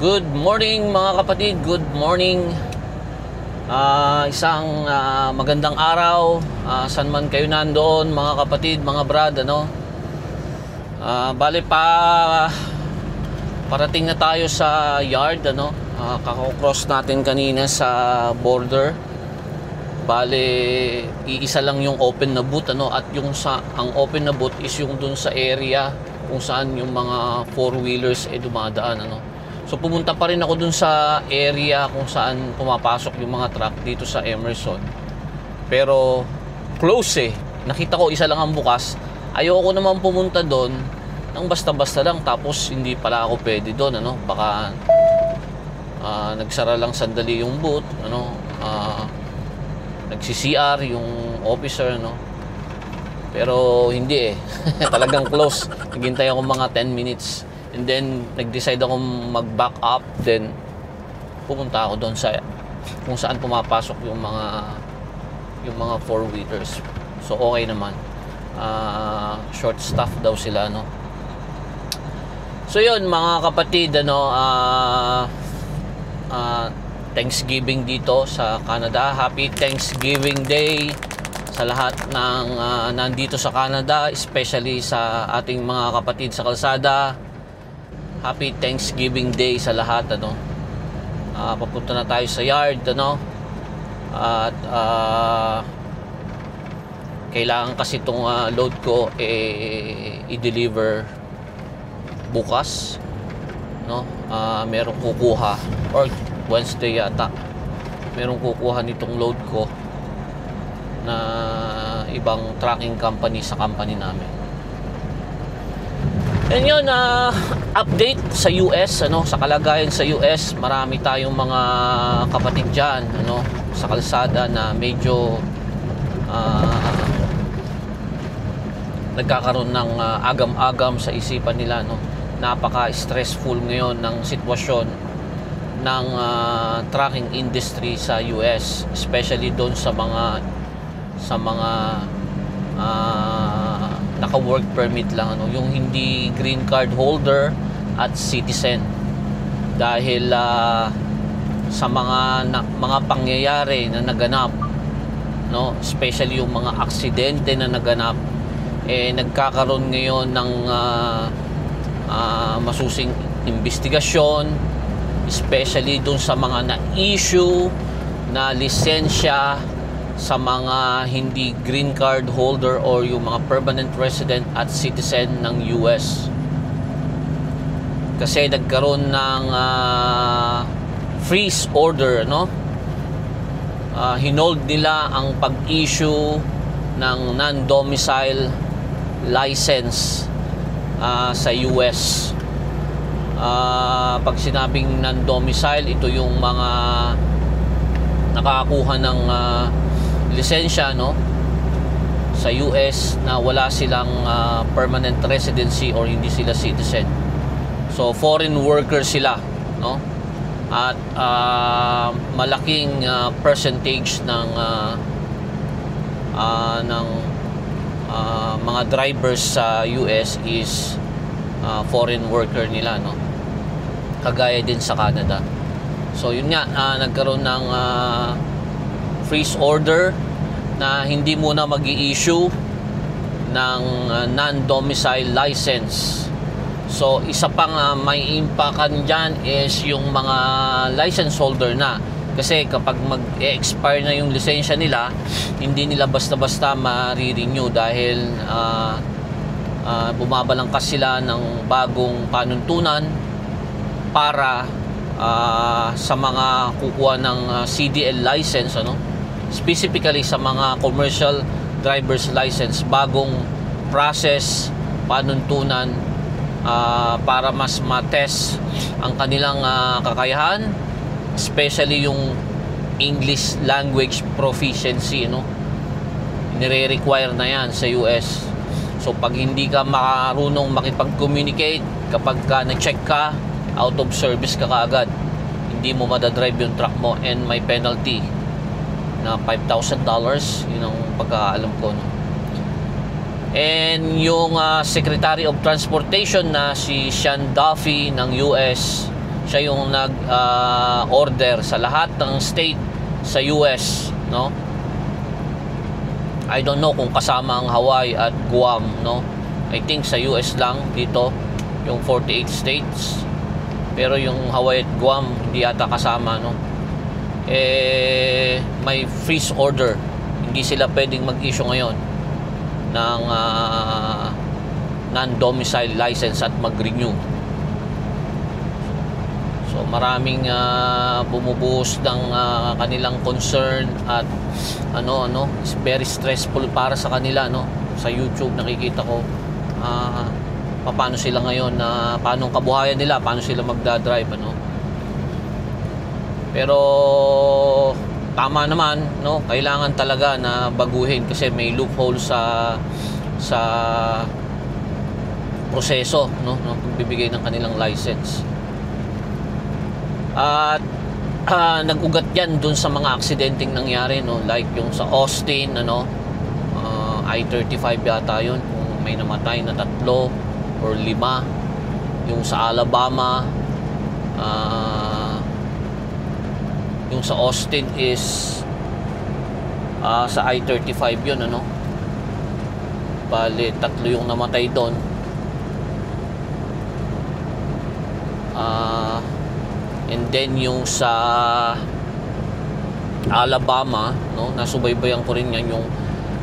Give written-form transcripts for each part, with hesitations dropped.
Good morning mga kapatid, good morning. Isang magandang araw, saan man kayo nandoon mga kapatid, mga brad, ano. Bale parating na tayo sa yard, ano. Kako-cross natin kanina sa border. Bale iisa lang yung open na boot, ano, at ang open na boot is yung dun sa area kung saan yung mga four-wheelers dumadaan, ano. So pumunta pa rin ako dun sa area kung saan pumapasok yung mga truck dito sa Emerson. Pero close nakita ko isa lang ang bukas. Ayoko naman pumunta doon nang basta-basta lang tapos hindi pala ako pwede doon, ano. Baka nagsara lang sandali yung boot, ano. Nagsi-CR yung officer, ano. Pero hindi talagang close. Naghintay ako mga 10 minutes. And then nag-decide akong mag-back up, then pumunta ako doon sa kung saan pumapasok yung mga four-wheelers. So okay naman. Short staff daw sila, no. So yun mga kapatid, ano, Thanksgiving dito sa Canada. Happy Thanksgiving Day sa lahat ng nandito sa Canada, especially sa ating mga kapatid sa kalsada. Happy Thanksgiving Day sa lahat, ano. Papunta na tayo sa yard, ano. At kailangan kasi itong load ko i-deliver bukas, no. Merong kukuha, or Wednesday yata, merong kukuha nitong load ko na ibang trucking company sa company namin. And yun, update sa US, ano, sa kalagayan sa US. Marami tayong mga kapatid dyan, ano, sa kalsada na medyo nagkakaroon ng agam-agam sa isipan nila, no. Napaka-stressful ngayon ng sitwasyon ng trucking industry sa US, especially doon sa mga naka-work permit lang, ano, yung hindi green card holder at citizen, dahil sa mga pangyayari na naganap, no, especially yung mga aksidente na naganap, nagkakaroon ngayon ng masusing investigasyon, especially dun sa mga na-issue na lisensya sa mga hindi green card holder or yung mga permanent resident at citizen ng US. Kasi nagkaroon ng freeze order, no. Hinold nila ang pag-issue ng non-domicile license sa US. Pag sinabing non-domicile, ito yung mga nakakuha ng lisensya, no, sa US na wala silang permanent residency or hindi sila citizen. So foreign workers sila, no. At malaking percentage ng mga drivers sa US is foreign worker nila, no. Kagaya din sa Canada. So yun nga, nagkaroon ng freeze order na hindi muna mag-i-issue ng non-domicile license. So isa pang may impact dyan is yung mga license holder na. Kasi kapag mag-expire na yung lisensya nila, hindi nila basta-basta ma-renew dahil bumabalangkas sila ng bagong panuntunan para sa mga kukuha ng CDL license, ano, specifically sa mga commercial driver's license. Bagong process, panuntunan para mas ma-test ang kanilang kakayahan, especially yung English language proficiency, no. Nire-require na yan sa US. So pag hindi ka marunong makipag-communicate, kapag na-check ka, out of service ka kaagad, hindi mo madadrive yung truck mo, and may penalty na $5,000, yun ang pagkaalam ko, no? And yung Secretary of Transportation na si Sean Duffy ng US, Siya yung nag-order sa lahat ng state sa US, no? I don't know kung kasama ang Hawaii at Guam, no? I think sa US lang dito yung 48 states. Pero yung Hawaii at Guam hindi yata kasama, no? May freeze order. Hindi sila pwedeng mag-issue ngayon ng non-domicile license at mag-renew. So maraming bumubuhos ng kanilang concern at it's very stressful para sa kanila, no? Sa YouTube nakikita ko paano sila ngayon, paano ang kabuhayan nila, paano sila magdadrive, ano? Pero tama naman, no? Kailangan talaga na baguhin kasi may loophole sa proseso, no? Pagbibigay ng kanilang license. At nag-ugat yan dun sa mga aksidenteng nangyari, no? Like yung sa Austin, I-35 yata yun, kung may namatay na 3 or 5. Yung sa Alabama, yung sa Austin is sa I-35 yun, ano? Bale, 3 yung namatay doon. And then yung sa Alabama, no, nasubaybayan ko rin yan, yung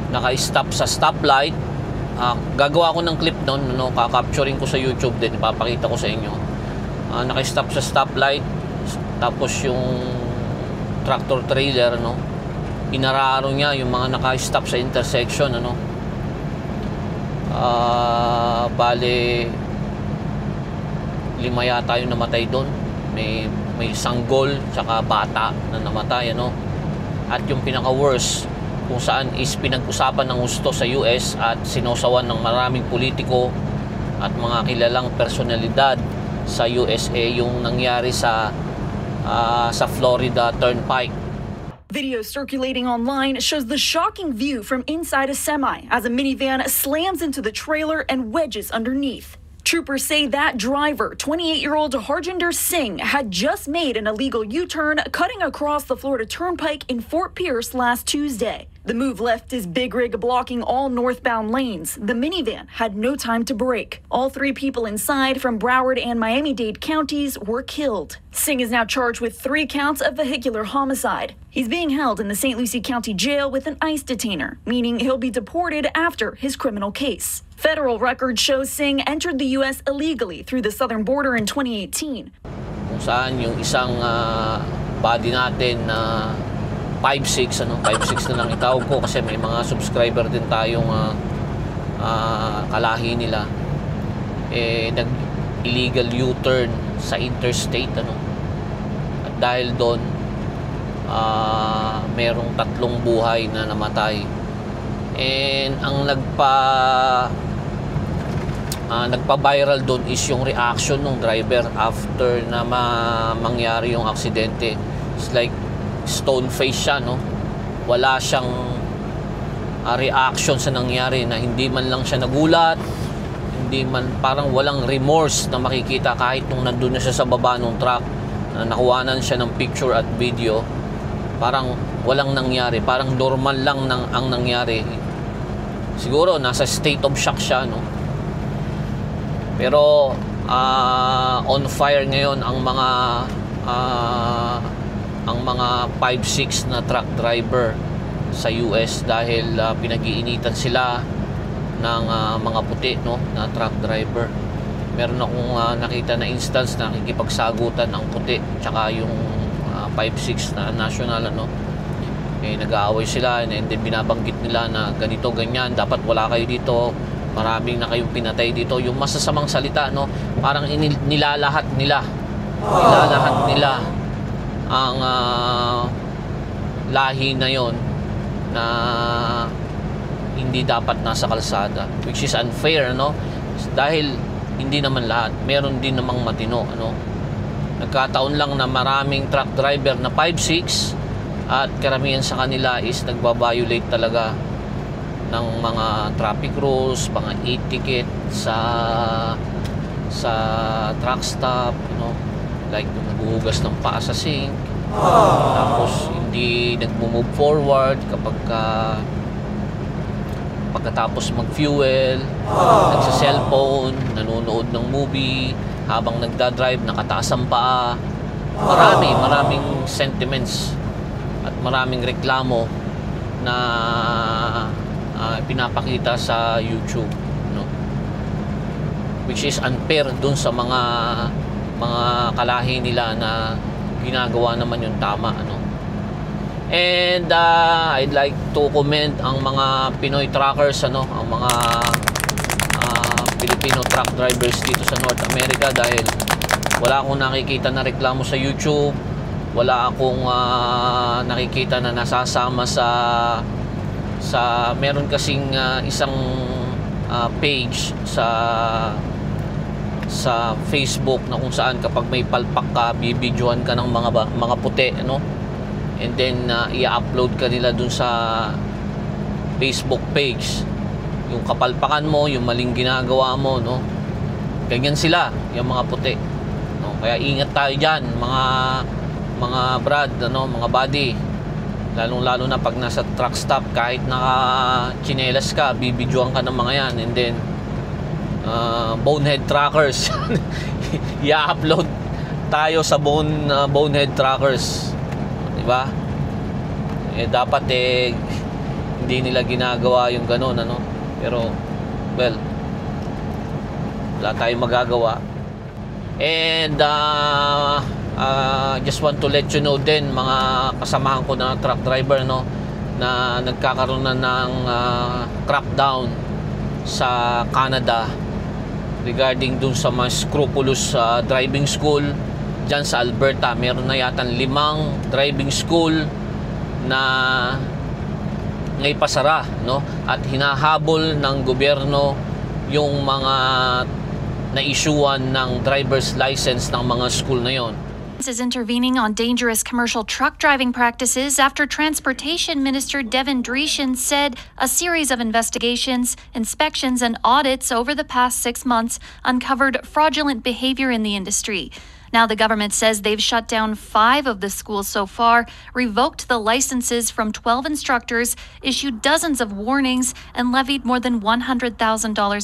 naka-stop sa stoplight. Gagawa ko ng clip doon, no, ka-capturing ko sa YouTube din, ipapakita ko sa inyo. Naka-stop sa stoplight, tapos yung tractor trailer, no, inararo niya yung mga naka-stop sa intersection, ano. Bale 5 yata yung namatay doon. May sanggol tsaka bata na namatay, ano. At yung pinaka-worst kung saan is pinag-usapan ng gusto sa US at sinosawan ng maraming politiko at mga kilalang personalidad sa USA, yung nangyari sa Florida Turnpike. Video circulating online shows the shocking view from inside a semi as a minivan slams into the trailer and wedges underneath. Troopers say that driver, 28-year-old Harjinder Singh, had just made an illegal U-turn cutting across the Florida Turnpike in Fort Pierce last Tuesday. The move left his big rig blocking all northbound lanes. The minivan had no time to brake. All 3 people inside from Broward and Miami-Dade counties were killed. Singh is now charged with 3 counts of vehicular homicide. He's being held in the St. Lucie County Jail with an ICE detainer, meaning he'll be deported after his criminal case. Federal records show Singh entered the U.S. illegally through the southern border in 2018. Kung saan yung isang body natin na 5'6", 5'6" na lang itawag ko kasi may mga subscriber din tayong kalahi nila, nag-illegal U-turn sa interstate, ano. At dahil doon merong 3 buhay na namatay. And ang nagpa-viral doon is yung reaction ng driver after na mangyari yung aksidente. It's like stone face siya, no? Wala siyang reaction sa nangyari, na hindi man lang siya nagulat, hindi man, parang walang remorse na makikita kahit nung nandun na siya sa baba ng truck, nakuhanan siya ng picture at video. Parang walang nangyari, parang normal lang ang nangyari. Siguro nasa state of shock siya, no? Pero on fire ngayon ang mga 5'6" na truck driver sa US dahil pinag-iinitan sila ng mga puti, no, na truck driver. Meron akong nakita na instance na nakikipagsagutan ang puti tsaka yung 5'6" na national, ano. Nag-aaway sila and then binabanggit nila na ganito, ganyan, dapat wala kayo dito, maraming na kayong pinatay dito. Yung masasamang salita, no, parang nilalahat nila ang lahi na yon na hindi dapat nasa kalsada, which is unfair, no, dahil hindi naman lahat, meron din namang matino, ano. Nagkataon lang na maraming truck driver na 5'6" at karamihan sa kanila is nagbabiolate talaga ng mga traffic rules, mga e-ticket sa truck stop, you know. like naghuhugas ng paa sa sink, tapos hindi nagmo-move forward pagkatapos mag-fuel, nagsa-cellphone, nanonood ng movie, habang nagdadrive, nakataas ang paa. Maraming sentiments at maraming reklamo na pinapakita sa YouTube, no? Which is unfair dun sa mga kalahi nila na ginagawa naman yung tama, ano? And I'd like to commend ang mga Pinoy truckers, ano, ang mga Filipino truck drivers dito sa North America, dahil wala akong nakikita na reklamo sa YouTube, wala akong nakikita na nasasama sa meron kasing isang page sa Facebook na kung saan kapag may palpak ka, bibidyohan ka ng mga puti, ano, and then i-upload ka nila dun sa Facebook page yung kapalpakan mo, yung maling ginagawa mo, no? Ganyan sila, yung mga puti, no? Kaya ingat tayo diyan, mga brad, ano, mga buddy, lalong-lalo na pag nasa truck stop, kahit naka-chinelas ka, bibidyohan ka ng mga yan, and then bonehead truckers i-upload tayo sa bonehead truckers, di ba? Dapat hindi nila ginagawa yung gano'n, ano? Pero well, wala tayong magagawa. And just want to let you know din, mga kasamahan ko na truck driver, no, na nagkakaroon na ng crackdown sa Canada regarding dun sa mga scrupulous driving school dyan sa Alberta. Meron na yata 5 driving school na naipasara, no, at hinahabol ng gobyerno yung mga na-issuean ng driver's license ng mga school na yon. Is intervening on dangerous commercial truck driving practices after Transportation Minister Devin Dreeshen said a series of investigations, inspections, and audits over the past 6 months uncovered fraudulent behavior in the industry. Now the government says they've shut down 5 of the schools so far, revoked the licenses from 12 instructors, issued dozens of warnings, and levied more than $100,000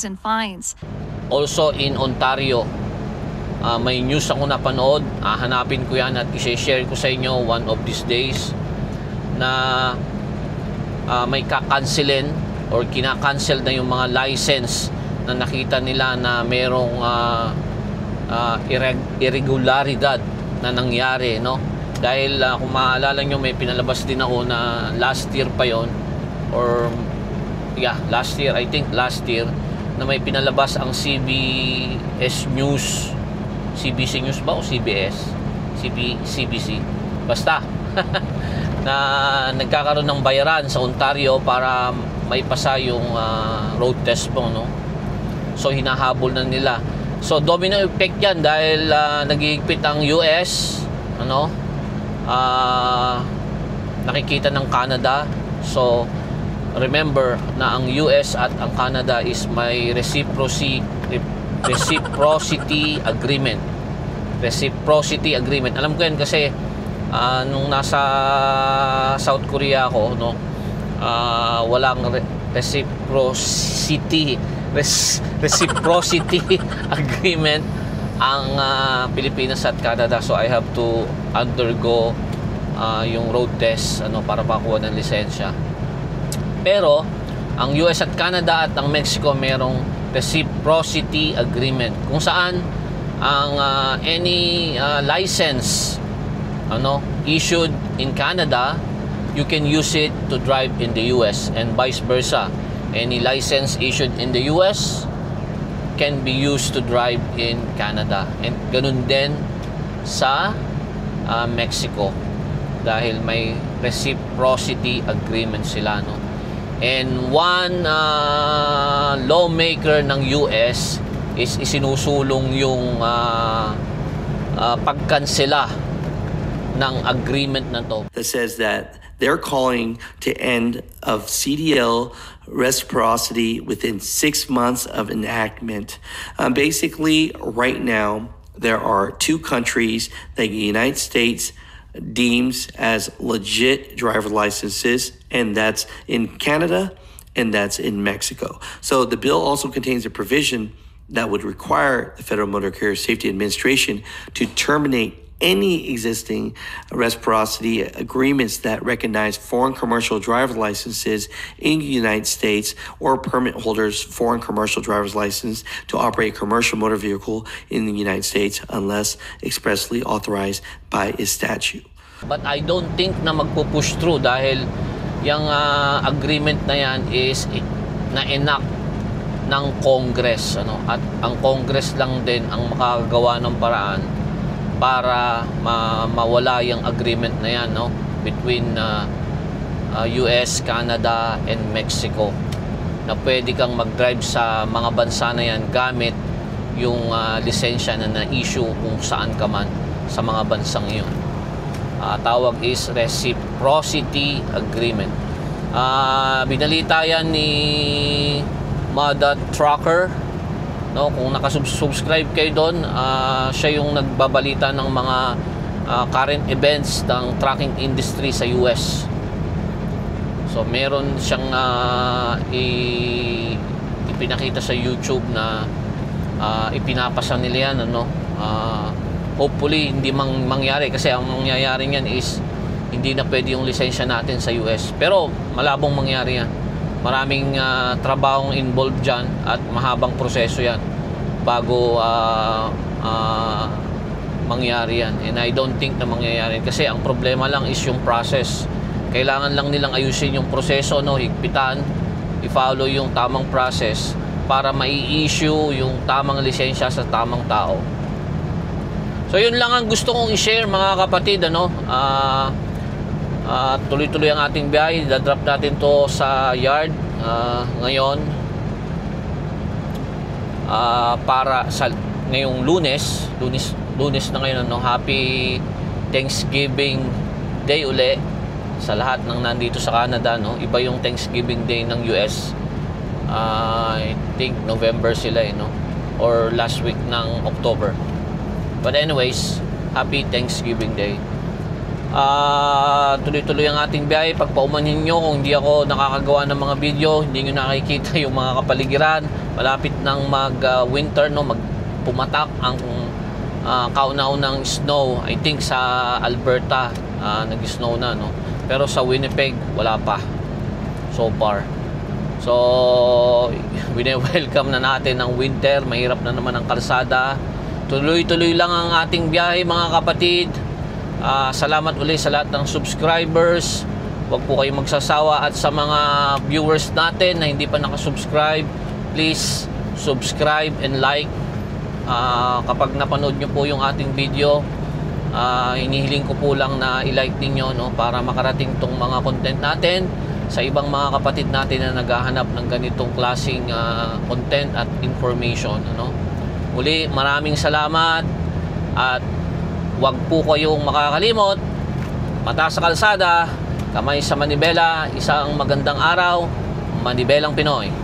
in fines. Also in Ontario, may news ako napanood, hanapin ko yan at i-share ko sa inyo one of these days, na may kakanselin or kinakancel na yung mga license na nakita nila na merong irregularidad na nangyari, no? Dahil kung maaalala nyo, may pinalabas din ako na last year pa yon, or last year, I think last year, na may pinalabas ang CBS News, CBC News ba o CBS? CBC, basta na nagkakaroon ng bayaran sa Ontario para maipasa yung road test mo, no? So hinahabol na nila. So domino effect yan dahil nagigipit ang US, ano, nakikita ng Canada. So remember na ang US at ang Canada is may reciprocity agreement. Reciprocity agreement. Alam ko yan kasi nung nasa South Korea ako, no, walang reciprocity agreement ang Pilipinas at Canada, so I have to undergo yung road test, ano, para makakuha ng lisensya. Pero ang US at Canada at ang Mexico merong reciprocity agreement kung saan ang any license, ano, issued in Canada, you can use it to drive in the US, and vice versa. Any license issued in the US can be used to drive in Canada. And ganun din sa Mexico, dahil may reciprocity agreement sila, no? And one lawmaker ng US is isinusulong yung pagkansela ng agreement na to. That says that they're calling to end of CDL reciprocity within 6 months of enactment. Basically, right now, there are two countries that the United States deems as legit driver licenses, and that's in Canada and that's in Mexico. So the bill also contains a provision that would require the Federal Motor Carrier Safety Administration to terminate any existing reciprocity agreements that recognize foreign commercial driver licenses in the United States or permit holders foreign commercial driver's license to operate a commercial motor vehicle in the United States unless expressly authorized by a statute. But I don't think na magpo-push through dahil yung agreement na yan is na-enact ng Congress, ano? At ang Congress lang din ang makakagawa ng paraan para mawala yung agreement na yan, no? Between US, Canada, and Mexico, na pwede kang mag-drive sa mga bansa na yan gamit yung lisensya na na-issue kung saan ka man sa mga bansang iyon. Tawag is Reciprocity Agreement. Binalita yan ni Mada Trucker, no? Kung nakasubscribe kayo doon, siya yung nagbabalita ng mga current events ng trucking industry sa US. So meron siyang ipinakita sa YouTube na ipinapasa nila yan, ano? Hopefully hindi mangyari, kasi ang mangyayari niyan is hindi na pwede yung lisensya natin sa US. Pero malabong mangyari yan. Maraming trabahong involved dyan at mahabang proseso yan bago mangyari yan. And I don't think na mangyayari, kasi ang problema lang is yung process. Kailangan lang nilang ayusin yung proseso, no? Higpitan, i-follow yung tamang process para mai-issue yung tamang lisensya sa tamang tao. So yun lang ang gusto kong i-share, mga kapatid, ano? Tuloy-tuloy ang ating biyahe. Dadrop natin to sa yard ngayon para sa ngayong lunes na ngayon, ano? Happy Thanksgiving Day uli sa lahat ng nandito sa Canada, no? Iba yung Thanksgiving Day ng US. I think November sila, no? Or last week ng October. But anyways, happy Thanksgiving Day. Tuloy-tuloy ang ating biyahe. Pagpaumanhin nyo kung hindi ako nakakagawa ng mga video, hindi nyo nakikita yung mga kapaligiran. Malapit ng mag-winter, no? Pumatak ang kauna-unang snow. I think sa Alberta nag-snow na, no? Pero sa Winnipeg wala pa so far. So wine-welcome na natin ang winter. Mahirap na naman ang kalsada. Tuloy-tuloy lang ang ating biyahe, mga kapatid. Salamat ulit sa lahat ng subscribers. Huwag po kayong magsasawa. At sa mga viewers natin na hindi pa nakasubscribe, please subscribe and like. Kapag napanood nyo po yung ating video, hinihiling ko po lang na i-like ninyo, no? Para makarating tong mga content natin sa ibang mga kapatid natin na naghahanap ng ganitong klaseng content at information, ano? Uli, maraming salamat at huwag po kayong makakalimot, mata sa kalsada, kamay sa manibela, isang magandang araw, Manibelang Pinoy.